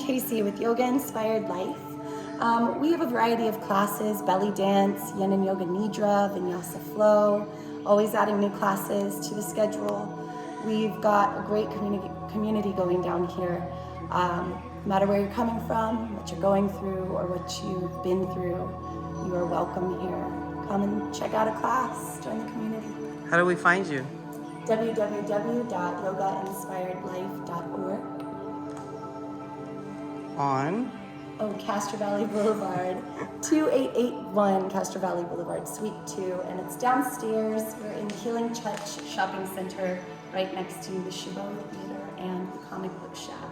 Casey with Yoga Inspired Life. We have a variety of classes: belly dance, yin and yoga nidra, vinyasa flow, always adding new classes to the schedule. We've got a great community going down here. No matter where you're coming from, what you're going through, or what you've been through, you are welcome here. Come and check out a class, join the community. How do we find you? www.yogainspiredlife.org. On? Castro Valley Boulevard, 2881 Castro Valley Boulevard, Suite 2, and it's downstairs. We're in the Healing Touch Shopping Center, right next to the Chabot Theater and the Comic Book Shop.